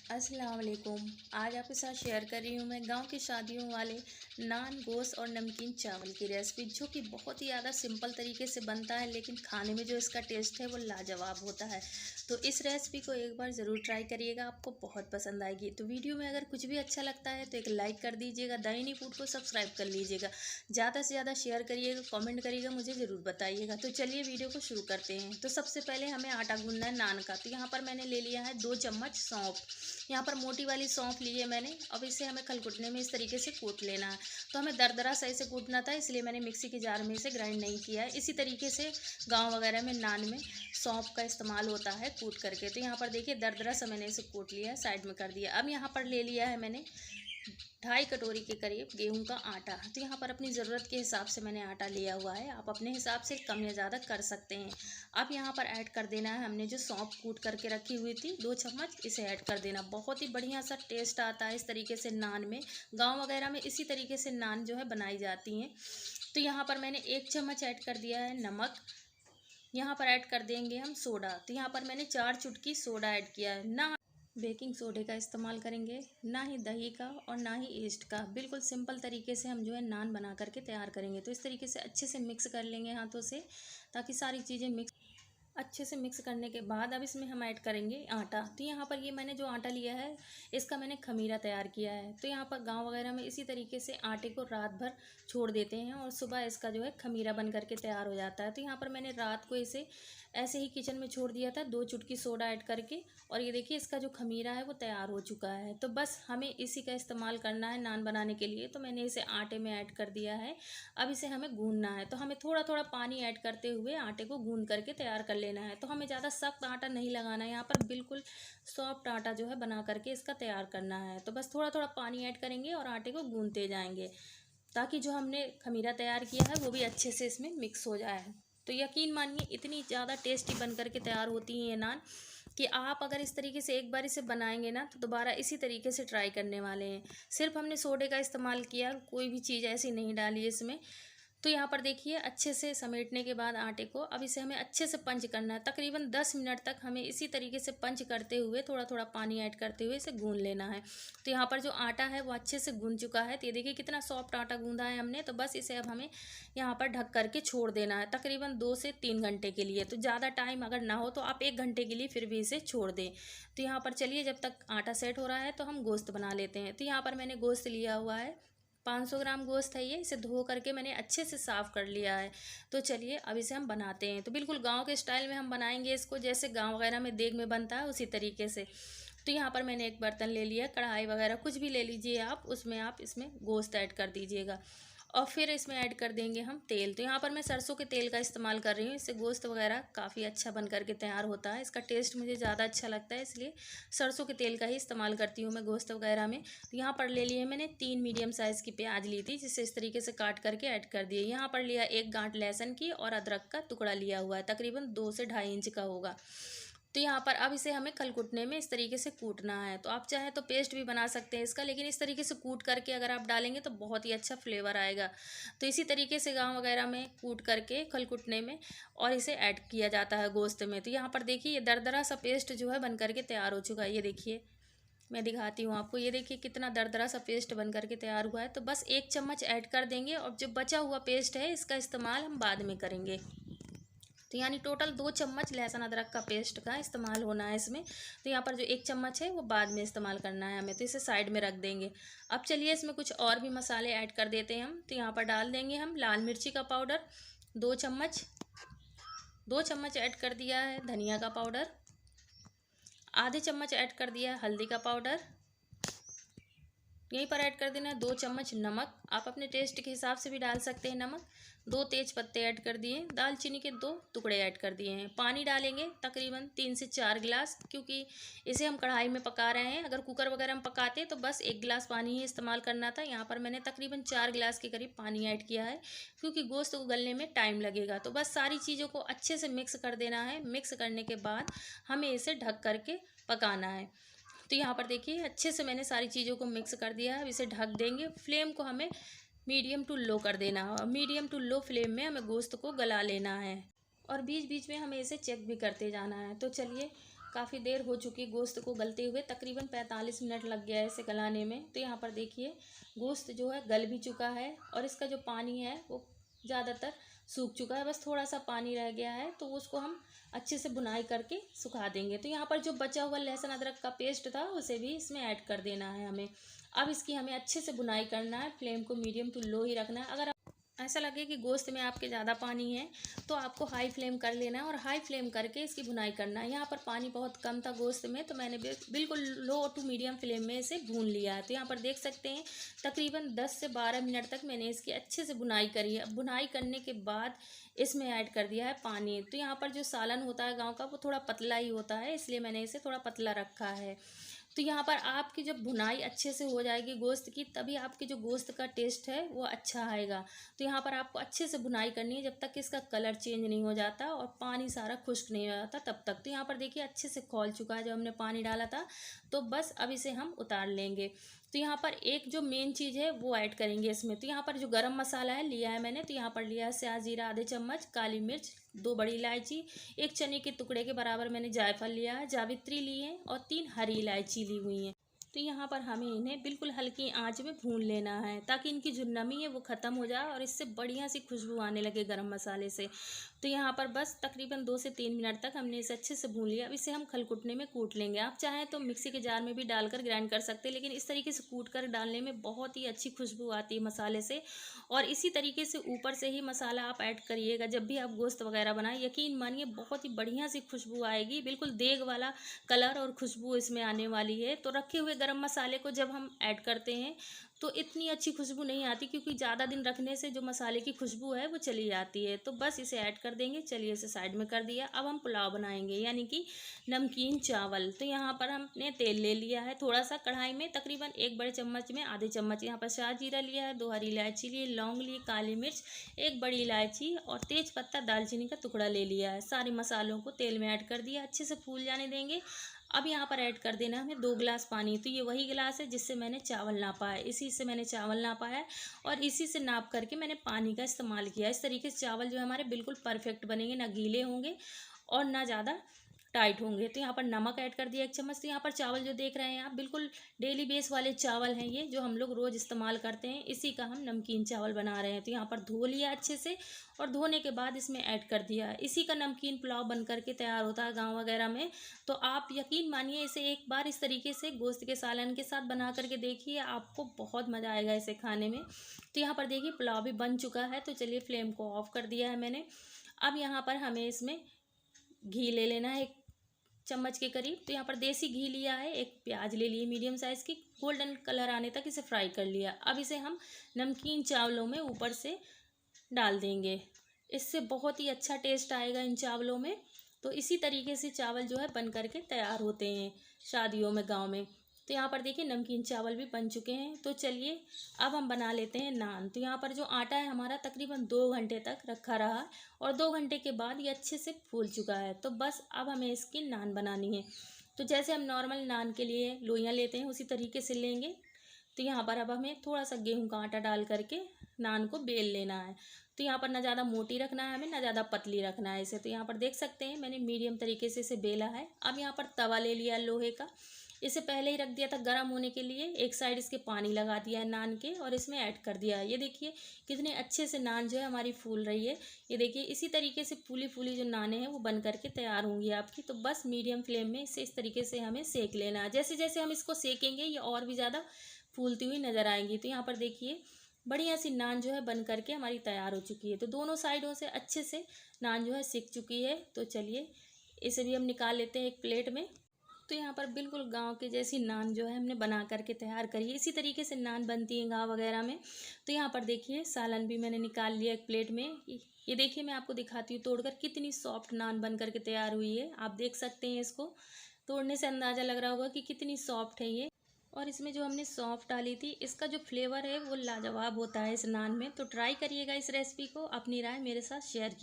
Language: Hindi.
अस्सलाम वालेकुम। आज आपके साथ शेयर कर रही हूँ मैं गांव की शादियों वाले नान गोश्त और नमकीन चावल की रेसिपी, जो कि बहुत ही ज़्यादा सिंपल तरीके से बनता है, लेकिन खाने में जो इसका टेस्ट है वो लाजवाब होता है। तो इस रेसिपी को एक बार ज़रूर ट्राई करिएगा, आपको बहुत पसंद आएगी। तो वीडियो में अगर कुछ भी अच्छा लगता है तो एक लाइक कर दीजिएगा, द हिनी फूड को सब्सक्राइब कर लीजिएगा, ज़्यादा से ज़्यादा शेयर करिएगा, कॉमेंट करिएगा, मुझे ज़रूर बताइएगा। तो चलिए वीडियो को शुरू करते हैं। तो सबसे पहले हमें आटा गूंदना है नान का। तो यहाँ पर मैंने ले लिया है 2 चम्मच सौंफ। यहाँ पर मोटी वाली सौंफ ली है मैंने। अब इसे हमें खलकुटने में इस तरीके से कूट लेना है। तो हमें दरदरा सही से कूटना था, इसलिए मैंने मिक्सी के जार में इसे ग्राइंड नहीं किया है। इसी तरीके से गांव वगैरह में नान में सौंफ का इस्तेमाल होता है कूट करके। तो यहाँ पर देखिए दरदरा से मैंने इसे कूट लिया है, साइड में कर दिया। अब यहाँ पर ले लिया है मैंने 2.5 कटोरी के करीब गेहूं का आटा। तो यहाँ पर अपनी ज़रूरत के हिसाब से मैंने आटा लिया हुआ है, आप अपने हिसाब से कम या ज़्यादा कर सकते हैं। अब यहाँ पर ऐड कर देना है हमने जो सौंफ कूट करके रखी हुई थी 2 चम्मच, इसे ऐड कर देना। बहुत ही बढ़िया सा टेस्ट आता है इस तरीके से नान में। गाँव वगैरह में इसी तरीके से नान जो है बनाई जाती हैं। तो यहाँ पर मैंने 1 चम्मच ऐड कर दिया है नमक। यहाँ पर ऐड कर देंगे हम सोडा। तो यहाँ पर मैंने 4 चुटकी सोडा ऐड किया है। ना बेकिंग सोडे का इस्तेमाल करेंगे, ना ही दही का और ना ही ईस्ट का। बिल्कुल सिंपल तरीके से हम जो है नान बना करके तैयार करेंगे। तो इस तरीके से अच्छे से मिक्स कर लेंगे हाथों से, ताकि सारी चीज़ें अच्छे से मिक्स करने के बाद अब इसमें हम ऐड करेंगे आटा। तो यहाँ पर ये मैंने जो आटा लिया है इसका मैंने खमीरा तैयार किया है। तो यहाँ पर गांव वगैरह में इसी तरीके से आटे को रात भर छोड़ देते हैं और सुबह इसका जो है खमीरा बन करके तैयार हो जाता है। तो यहाँ पर मैंने रात को इसे ऐसे ही किचन में छोड़ दिया था 2 चुटकी सोडा ऐड करके, और ये देखिए इसका जो खमीरा है वो तैयार हो चुका है। तो बस हमें इसी का इस्तेमाल करना है नान बनाने के लिए। तो मैंने इसे आटे में ऐड कर दिया है। अब इसे हमें गूंदना है। तो हमें थोड़ा थोड़ा पानी ऐड करते हुए आटे को गूंद करके तैयार कर लेना है। तो हमें ज़्यादा सख्त आटा नहीं लगाना है, यहाँ पर बिल्कुल सॉफ्ट आटा जो है बना करके इसका तैयार करना है। तो बस थोड़ा थोड़ा पानी ऐड करेंगे और आटे को गूंदते जाएंगे, ताकि जो हमने खमीरा तैयार किया है वो भी अच्छे से इसमें मिक्स हो जाए। तो यकीन मानिए इतनी ज़्यादा टेस्टी बन करके तैयार होती हैं ये नान, कि आप अगर इस तरीके से एक बार इसे बनाएंगे ना तो दोबारा इसी तरीके से ट्राई करने वाले हैं। सिर्फ हमने सोडे का इस्तेमाल किया, कोई भी चीज़ ऐसी नहीं डाली इसमें। तो यहाँ पर देखिए अच्छे से समेटने के बाद आटे को अब इसे हमें अच्छे से पंच करना है। तकरीबन 10 मिनट तक हमें इसी तरीके से पंच करते हुए, थोड़ा थोड़ा पानी ऐड करते हुए इसे गूंद लेना है। तो यहाँ पर जो आटा है वो अच्छे से गूंद चुका है। तो ये देखिए कितना सॉफ्ट आटा गूंदा है हमने। तो बस इसे अब हमें यहाँ पर ढक करके छोड़ देना है तकरीबन 2 से 3 घंटे के लिए। तो ज़्यादा टाइम अगर ना हो तो आप 1 घंटे के लिए फिर भी इसे छोड़ दें। तो यहाँ पर चलिए जब तक आटा सेट हो रहा है तो हम गोश्त बना लेते हैं। तो यहाँ पर मैंने गोश्त लिया हुआ है, 500 ग्राम गोश्त है ये। इसे धो करके मैंने अच्छे से साफ़ कर लिया है। तो चलिए अब इसे हम बनाते हैं। तो बिल्कुल गांव के स्टाइल में हम बनाएंगे इसको, जैसे गांव वगैरह में देग में बनता है उसी तरीके से। तो यहाँ पर मैंने एक बर्तन ले लिया, कढ़ाई वगैरह कुछ भी ले लीजिए आप, उसमें आप इसमें गोश्त ऐड कर दीजिएगा और फिर इसमें ऐड कर देंगे हम तेल। तो यहाँ पर मैं सरसों के तेल का इस्तेमाल कर रही हूँ, इससे गोश्त वगैरह काफ़ी अच्छा बन करके तैयार होता है। इसका टेस्ट मुझे ज़्यादा अच्छा लगता है, इसलिए सरसों के तेल का ही इस्तेमाल करती हूँ मैं गोश्त वगैरह में। तो यहाँ पर ले लिए मैंने 3 मीडियम साइज़ की प्याज ली थी, जिसे इस तरीके से काट करके ऐड कर दिए। यहाँ पर लिया 1 गांठ लहसुन की और अदरक का टुकड़ा लिया हुआ है, तकरीबन 2 से 2.5 इंच का होगा। तो यहाँ पर अब इसे हमें खलकुटने में इस तरीके से कूटना है। तो आप चाहे तो पेस्ट भी बना सकते हैं इसका, लेकिन इस तरीके से कूट करके अगर आप डालेंगे तो बहुत ही अच्छा फ्लेवर आएगा। तो इसी तरीके से गाँव वगैरह में कूट करके खलकुटने में और इसे ऐड किया जाता है गोश्त में। तो यहाँ पर देखिए ये दरदरा सा पेस्ट जो है बन करके तैयार हो चुका है। ये देखिए मैं दिखाती हूँ आपको, ये देखिए कितना दरदरा सा पेस्ट बन करके तैयार हुआ है। तो बस 1 चम्मच ऐड कर देंगे और जो बचा हुआ पेस्ट है इसका इस्तेमाल हम बाद में करेंगे। तो यानी टोटल 2 चम्मच लहसुन अदरक का पेस्ट का इस्तेमाल होना है इसमें। तो यहाँ पर जो 1 चम्मच है वो बाद में इस्तेमाल करना है हमें, तो इसे साइड में रख देंगे। अब चलिए इसमें कुछ और भी मसाले ऐड कर देते हैं हम। तो यहाँ पर डाल देंगे हम लाल मिर्ची का पाउडर 2 चम्मच, 2 चम्मच ऐड कर दिया है धनिया का पाउडर, आधे चम्मच ऐड कर दिया है हल्दी का पाउडर। यहीं पर ऐड कर देना है 2 चम्मच नमक, आप अपने टेस्ट के हिसाब से भी डाल सकते हैं नमक। 2 तेज पत्ते ऐड कर दिए, दालचीनी के 2 टुकड़े ऐड कर दिए हैं। पानी डालेंगे तकरीबन 3 से 4 गिलास, क्योंकि इसे हम कढ़ाई में पका रहे हैं। अगर कुकर वगैरह में पकाते तो बस 1 गिलास पानी ही इस्तेमाल करना था। यहाँ पर मैंने तकरीबन 4 गिलास के करीब पानी ऐड किया है, क्योंकि गोश्त को गलने में टाइम लगेगा। तो बस सारी चीज़ों को अच्छे से मिक्स कर देना है। मिक्स करने के बाद हमें इसे ढक करके पकाना है। तो यहाँ पर देखिए अच्छे से मैंने सारी चीज़ों को मिक्स कर दिया है। अब इसे ढक देंगे। फ्लेम को हमें मीडियम टू लो कर देना है, और मीडियम टू लो फ्लेम में हमें गोश्त को गला लेना है, और बीच बीच में हमें इसे चेक भी करते जाना है। तो चलिए काफ़ी देर हो चुकी है गोश्त को गलते हुए, तकरीबन 45 मिनट लग गया है इसे गलाने में। तो यहाँ पर देखिए गोश्त जो है गल भी चुका है और इसका जो पानी है वो ज़्यादातर सूख चुका है, बस थोड़ा सा पानी रह गया है। तो उसको हम अच्छे से भुनाई करके सुखा देंगे। तो यहाँ पर जो बचा हुआ लहसुन अदरक का पेस्ट था उसे भी इसमें ऐड कर देना है हमें। अब इसकी हमें अच्छे से भुनाई करना है, फ्लेम को मीडियम टू लो ही रखना है। अगर ऐसा लगे कि गोश्त में आपके ज़्यादा पानी है तो आपको हाई फ्लेम कर लेना है और हाई फ्लेम करके इसकी भुनाई करना है। यहाँ पर पानी बहुत कम था गोश्त में, तो मैंने बिल्कुल लो टू मीडियम फ्लेम में इसे भून लिया है। तो यहाँ पर देख सकते हैं तकरीबन 10 से 12 मिनट तक मैंने इसकी अच्छे से भुनाई करी है। अब भुनाई करने के बाद इसमें ऐड कर दिया है पानी। तो यहाँ पर जो सालन होता है गाँव का वो थोड़ा पतला ही होता है, इसलिए मैंने इसे थोड़ा पतला रखा है। तो यहाँ पर आपकी जब भुनाई अच्छे से हो जाएगी गोश्त की, तभी आपके जो गोश्त का टेस्ट है वो अच्छा आएगा। तो यहाँ पर आपको अच्छे से भुनाई करनी है जब तक कि इसका कलर चेंज नहीं हो जाता और पानी सारा खुश्क नहीं हो जाता तब तक। तो यहाँ पर देखिए अच्छे से खौल चुका है जब हमने पानी डाला था। तो बस अब इसे हम उतार लेंगे। तो यहाँ पर एक जो मेन चीज़ है वो ऐड करेंगे इसमें। तो यहाँ पर जो गरम मसाला है लिया है मैंने, तो यहाँ पर लिया है स्याज जीरा आधे चम्मच, काली मिर्च 2 बड़ी इलायची, 1 चने के टुकड़े के बराबर मैंने जायफल लिया है, जावित्री ली है और 3 हरी इलायची ली हुई हैं। तो यहाँ पर हमें इन्हें बिल्कुल हल्की आंच में भून लेना है ताकि इनकी जो नमी है वो ख़त्म हो जाए और इससे बढ़िया सी खुशबू आने लगे गरम मसाले से। तो यहाँ पर बस तकरीबन 2 से 3 मिनट तक हमने इसे अच्छे से भून लिया। अब इसे हम खलकुटने में कूट लेंगे। आप चाहें तो मिक्सी के जार में भी डालकर ग्राइंड कर सकते हैं, लेकिन इस तरीके से कूट कर डालने में बहुत ही अच्छी खुशबू आती है मसाले से। और इसी तरीके से ऊपर से ही मसाला आप ऐड करिएगा जब भी आप गोश्त वगैरह बनाएं। यकीन मानिए बहुत ही बढ़िया सी खुशबू आएगी, बिल्कुल देग वाला कलर और खुशबू इसमें आने वाली है। तो रखे हुए गरम मसाले को जब हम ऐड करते हैं तो इतनी अच्छी खुशबू नहीं आती, क्योंकि ज़्यादा दिन रखने से जो मसाले की खुशबू है वो चली जाती है। तो बस इसे ऐड कर देंगे। चलिए इसे साइड में कर दिया। अब हम पुलाव बनाएंगे यानी कि नमकीन चावल। तो यहाँ पर हमने तेल ले लिया है थोड़ा सा कढ़ाई में, तकरीबन 1 बड़े चम्मच में आधे चम्मच यहाँ पर शाह जीरा लिया है, 2 हरी इलायची ली, लौंग ली, काली मिर्च 1 बड़ी इलायची और तेज पत्ता दालचीनी का टुकड़ा ले लिया है। सारे मसालों को तेल में ऐड कर दिया, अच्छे से फूल जाने देंगे। अब यहाँ पर ऐड कर देना हमें 2 गिलास पानी। तो ये वही गिलास है जिससे मैंने चावल नापा है, इसी से मैंने चावल नापा है और इसी से नाप करके मैंने पानी का इस्तेमाल किया। इस तरीके से चावल जो है हमारे बिल्कुल परफेक्ट बनेंगे, ना गीले होंगे और ना ज़्यादा टाइट होंगे। तो यहाँ पर नमक ऐड कर दिया 1 चम्मच। तो यहाँ पर चावल जो देख रहे हैं आप बिल्कुल डेली बेस वाले चावल हैं, ये जो हम लोग रोज़ इस्तेमाल करते हैं, इसी का हम नमकीन चावल बना रहे हैं। तो यहाँ पर धो लिया अच्छे से और धोने के बाद इसमें ऐड कर दिया। इसी का नमकीन पुलाव बन करके तैयार होता है गाँव वगैरह में। तो आप यकीन मानिए इसे एक बार इस तरीके से गोश्त के सालन के साथ बना करके देखिए, आपको बहुत मज़ा आएगा इसे खाने में। तो यहाँ पर देखिए पुलाव भी बन चुका है। तो चलिए फ्लेम को ऑफ कर दिया है मैंने। अब यहाँ पर हमें इसमें घी ले लेना है 1 चम्मच के करीब। तो यहाँ पर देसी घी लिया है, 1 प्याज ले लिए मीडियम साइज़ की, गोल्डन कलर आने तक इसे फ्राई कर लिया। अब इसे हम नमकीन चावलों में ऊपर से डाल देंगे, इससे बहुत ही अच्छा टेस्ट आएगा इन चावलों में। तो इसी तरीके से चावल जो है बन करके तैयार होते हैं शादियों में गांव में। तो यहाँ पर देखिए नमकीन चावल भी बन चुके हैं। तो चलिए अब हम बना लेते हैं नान। तो यहाँ पर जो आटा है हमारा तकरीबन 2 घंटे तक रखा रहा और 2 घंटे के बाद ये अच्छे से फूल चुका है। तो बस अब हमें इसकी नान बनानी है। तो जैसे हम नॉर्मल नान के लिए लोइयाँ लेते हैं उसी तरीके से लेंगे। तो यहाँ पर अब हमें थोड़ा सा गेहूं का आटा डाल करके नान को बेल लेना है। तो यहाँ पर ना ज़्यादा मोटी रखना है हमें, ना ज़्यादा पतली रखना है इसे। तो यहाँ पर देख सकते हैं मैंने मीडियम तरीके से इसे बेला है। अब यहाँ पर तवा ले लिया लोहे का, इसे पहले ही रख दिया था गर्म होने के लिए। एक साइड इसके पानी लगा दिया है नान के और इसमें ऐड कर दिया है। ये देखिए कितने अच्छे से नान जो है हमारी फूल रही है। ये देखिए इसी तरीके से फूली फूली जो नानें हैं वो बन करके तैयार होंगी आपकी। तो बस मीडियम फ्लेम में इसे इस तरीके से हमें सेक लेना है। जैसे जैसे हम इसको सेकेंगे ये और भी ज़्यादा फूलती हुई नज़र आएंगी। तो यहाँ पर देखिए बढ़िया सी नान जो है बन करके हमारी तैयार हो चुकी है। तो दोनों साइडों से अच्छे से नान जो है सिक चुकी है। तो चलिए इसे भी हम निकाल लेते हैं एक प्लेट में। तो यहाँ पर बिल्कुल गांव के जैसी नान जो है हमने बना करके तैयार करी है। इसी तरीके से नान बनती है गांव वगैरह में। तो यहाँ पर देखिए सालन भी मैंने निकाल लिया एक प्लेट में। ये देखिए मैं आपको दिखाती हूँ तोड़कर, कितनी सॉफ्ट नान बन करके तैयार हुई है। आप देख सकते हैं, इसको तोड़ने से अंदाज़ा लग रहा होगा कि कितनी सॉफ्ट है ये। और इसमें जो हमने सौंफ डाली थी, इसका जो फ्लेवर है वो लाजवाब होता है इस नान में। तो ट्राई करिएगा इस रेसिपी को, अपनी राय मेरे साथ शेयर कीजिए।